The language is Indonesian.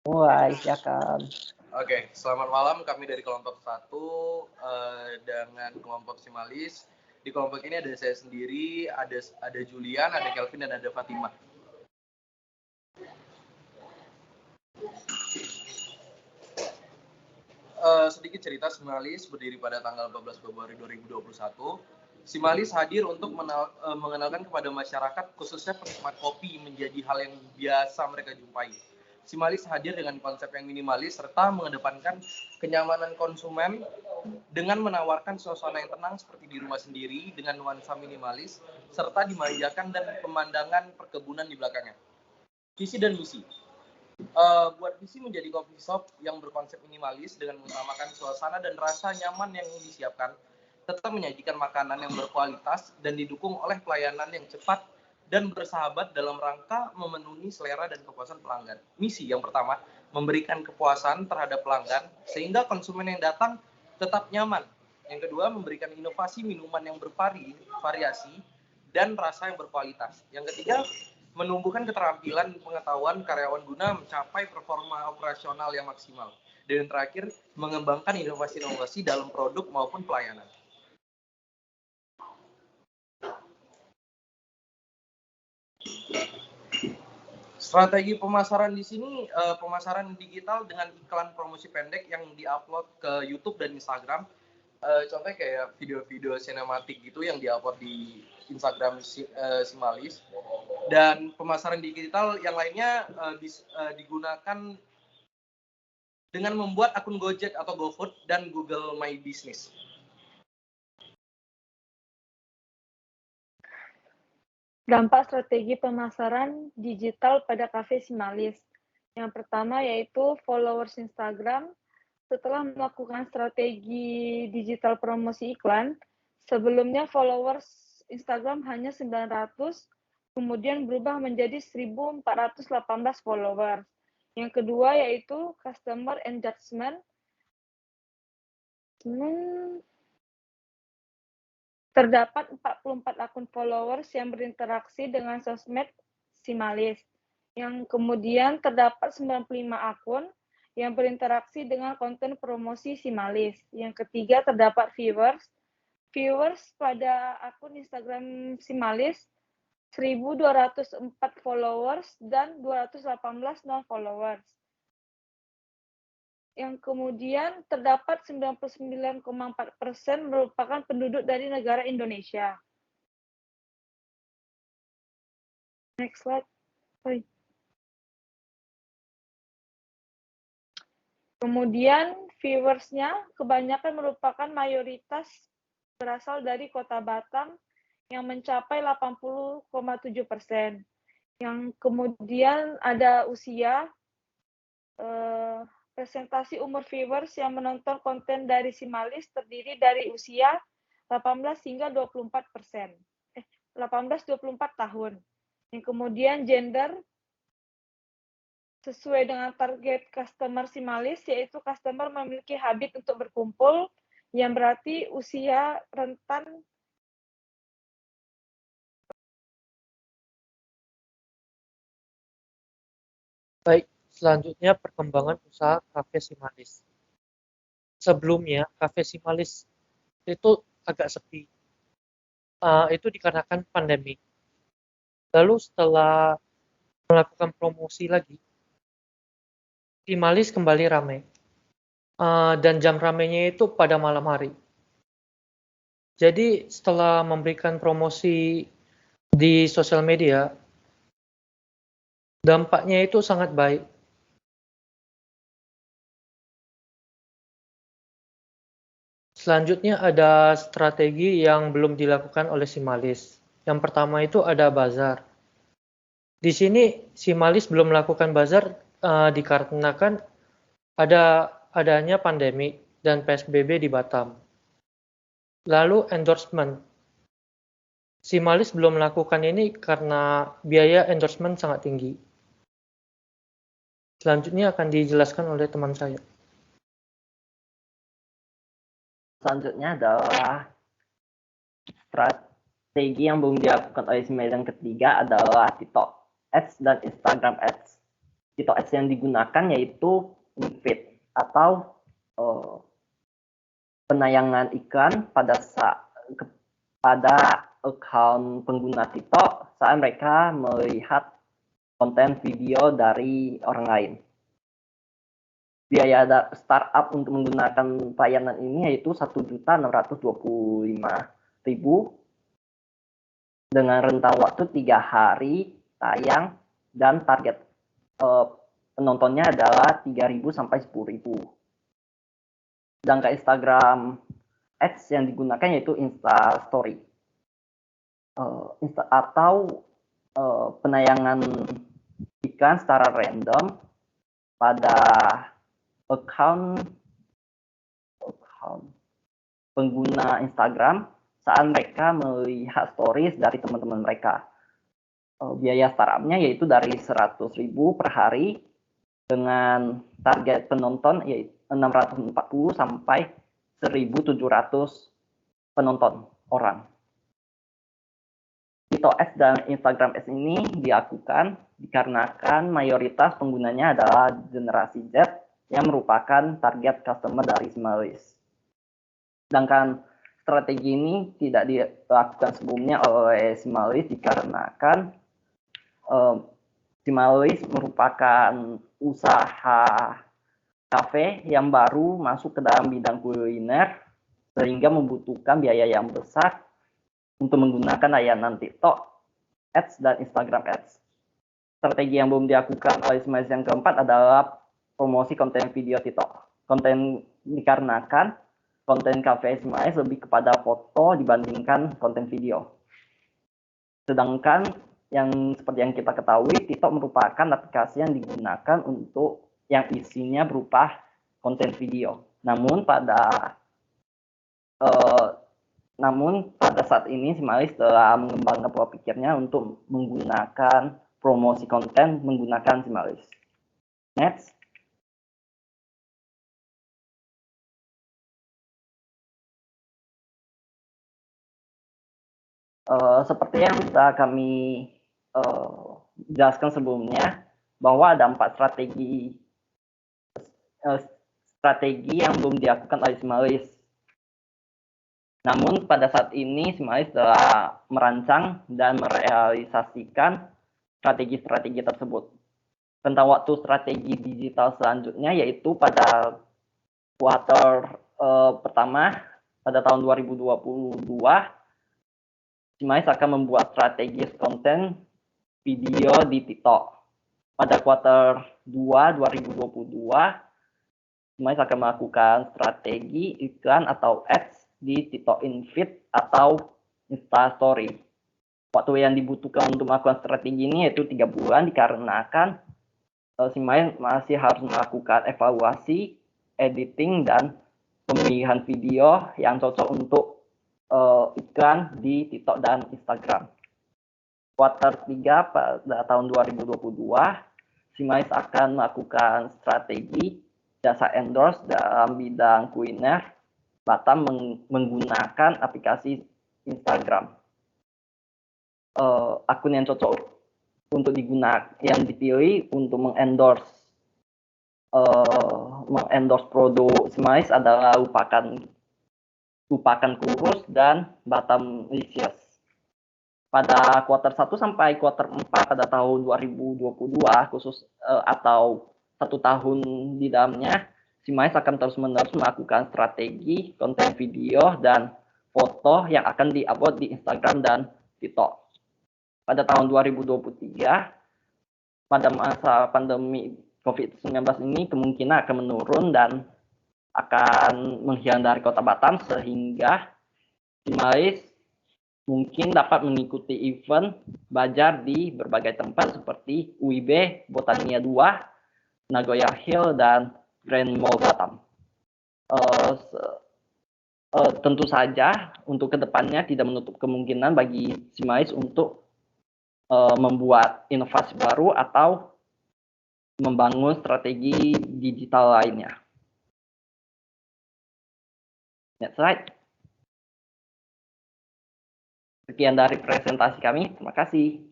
Mulai, silakan. Oke, selamat malam. Kami dari kelompok 1 dengan kelompok Simalis. Di kelompok ini ada saya sendiri, ada Julian, ada Kelvin, dan ada Fatimah. Sedikit cerita, Simalis berdiri pada tanggal 14 Februari 2021. Simalis hadir untuk mengenalkan kepada masyarakat, khususnya penikmat kopi, menjadi hal yang biasa mereka jumpai. Simalis hadir dengan konsep yang minimalis serta mengedepankan kenyamanan konsumen dengan menawarkan suasana yang tenang seperti di rumah sendiri dengan nuansa minimalis serta dimanjakan dan pemandangan perkebunan di belakangnya. Visi dan misi. Buat visi menjadi coffee shop yang berkonsep minimalis dengan mengutamakan suasana dan rasa nyaman yang disiapkan, tetap menyajikan makanan yang berkualitas dan didukung oleh pelayanan yang cepat dan bersahabat dalam rangka memenuhi selera dan kepuasan pelanggan. Misi yang pertama, memberikan kepuasan terhadap pelanggan sehingga konsumen yang datang tetap nyaman. Yang kedua, memberikan inovasi minuman yang bervariasi dan rasa yang berkualitas. Yang ketiga, menumbuhkan keterampilan pengetahuan karyawan guna mencapai performa operasional yang maksimal. Dan yang terakhir, mengembangkan inovasi-inovasi dalam produk maupun pelayanan. Strategi pemasaran di sini, pemasaran digital dengan iklan promosi pendek yang diupload ke YouTube dan Instagram. Contohnya kayak video-video sinematik gitu yang diupload di Instagram Simalis. Dan pemasaran digital yang lainnya digunakan dengan membuat akun Gojek atau GoFood dan Google My Business. Dampak strategi pemasaran digital pada Cafe Simalis. Yang pertama yaitu followers Instagram. Setelah melakukan strategi digital promosi iklan, sebelumnya followers Instagram hanya 900, kemudian berubah menjadi 1.418 followers. Yang kedua yaitu customer engagement. Terdapat 44 akun followers yang berinteraksi dengan sosmed Simalis. Yang kemudian terdapat 95 akun yang berinteraksi dengan konten promosi Simalis. Yang ketiga terdapat viewers. Viewers pada akun Instagram Simalis 1.204 followers dan 218 non-followers. Yang kemudian terdapat 99,4% merupakan penduduk dari negara Indonesia. Next slide. Kemudian viewersnya kebanyakan merupakan mayoritas berasal dari Kota Batam yang mencapai 80,7%. Yang kemudian ada usia, presentasi umur viewers yang menonton konten dari Simalis terdiri dari usia 18 hingga 24%. 18-24 tahun. Yang kemudian gender sesuai dengan target customer Simalis, yaitu customer memiliki habit untuk berkumpul, yang berarti usia rentan. Baik. Selanjutnya, perkembangan usaha Cafe Simalis. Sebelumnya, Cafe Simalis itu agak sepi. Itu dikarenakan pandemi. Lalu setelah melakukan promosi lagi, Simalis kembali ramai. Dan jam ramainya itu pada malam hari. Jadi setelah memberikan promosi di sosial media, dampaknya itu sangat baik. Selanjutnya ada strategi yang belum dilakukan oleh Simalis. Yang pertama itu ada bazar. Di sini Simalis belum melakukan bazar dikarenakan adanya pandemi dan PSBB di Batam. Lalu endorsement. Simalis belum melakukan ini karena biaya endorsement sangat tinggi. Selanjutnya akan dijelaskan oleh teman saya. Selanjutnya adalah strategi yang belum dilakukan oleh Simalis. Yang ketiga adalah TikTok Ads dan Instagram Ads. TikTok Ads yang digunakan yaitu feed atau penayangan iklan pada account pengguna TikTok saat mereka melihat konten video dari orang lain. Biaya startup untuk menggunakan layanan ini yaitu 1.625.000 dengan rentang waktu 3 hari tayang dan target penontonnya adalah 3.000 sampai 10.000. Sedangkan Instagram Ads yang digunakan yaitu Insta Story atau penayangan iklan secara random pada account pengguna Instagram saat mereka melihat stories dari teman-teman mereka. Biaya startupnya yaitu dari 100.000 per hari dengan target penonton yaitu 640 sampai 1.700 penonton orang. TikTok Ads dan Instagram Ads ini dilakukan dikarenakan mayoritas penggunanya adalah generasi Z yang merupakan target customer dari Simalis. Sedangkan strategi ini tidak dilakukan sebelumnya oleh Simalis dikarenakan Simalis merupakan usaha kafe yang baru masuk ke dalam bidang kuliner sehingga membutuhkan biaya yang besar untuk menggunakan layanan TikTok Ads dan Instagram Ads. Strategi yang belum dilakukan oleh Simalis yang keempat adalah promosi konten video TikTok. Dikarenakan konten kafe Simalis lebih kepada foto dibandingkan konten video. Sedangkan yang seperti yang kita ketahui, TikTok merupakan aplikasi yang digunakan untuk yang isinya berupa konten video. Namun pada saat ini Simalis telah mengembangkan pola pikirnya untuk menggunakan promosi konten menggunakan Simalis. Next. Seperti yang sudah kami jelaskan sebelumnya, bahwa ada 4 strategi yang belum dilakukan oleh Simalis. Namun pada saat ini Simalis telah merancang dan merealisasikan strategi-strategi tersebut. Tentang waktu strategi digital selanjutnya yaitu pada kuartal pertama pada tahun 2022, Simalis akan membuat strategi konten video di TikTok. Pada kuartal 2 2022, Simalis akan melakukan strategi iklan atau ads di TikTok InFeed atau Insta Story. Waktu yang dibutuhkan untuk melakukan strategi ini yaitu 3 bulan dikarenakan Simalis masih harus melakukan evaluasi, editing, dan pemilihan video yang cocok untuk iklan di TikTok dan Instagram. Kuartal 3 pada tahun 2022, Simalis akan melakukan strategi jasa endorse dalam bidang kuliner, Batam menggunakan aplikasi Instagram. Akun yang cocok untuk digunakan, yang dipilih untuk mengendorse produk Simalis adalah Lupakan Kurus dan Batam Licious. Pada kuartal 1 sampai kuartal 4 pada tahun 2022 khusus atau 1 tahun di dalamnya, Simalis akan terus-menerus melakukan strategi konten video dan foto yang akan diupload di Instagram dan TikTok. Pada tahun 2023, pada masa pandemi COVID-19 ini kemungkinan akan menurun dan akan menghilang dari kota Batam sehingga Simalis mungkin dapat mengikuti event bazar di berbagai tempat seperti UIB, Botania 2, Nagoya Hill, dan Grand Mall Batam. Tentu saja untuk kedepannya tidak menutup kemungkinan bagi Simalis untuk membuat inovasi baru atau membangun strategi digital lainnya. Next slide. Sekian dari presentasi kami. Terima kasih.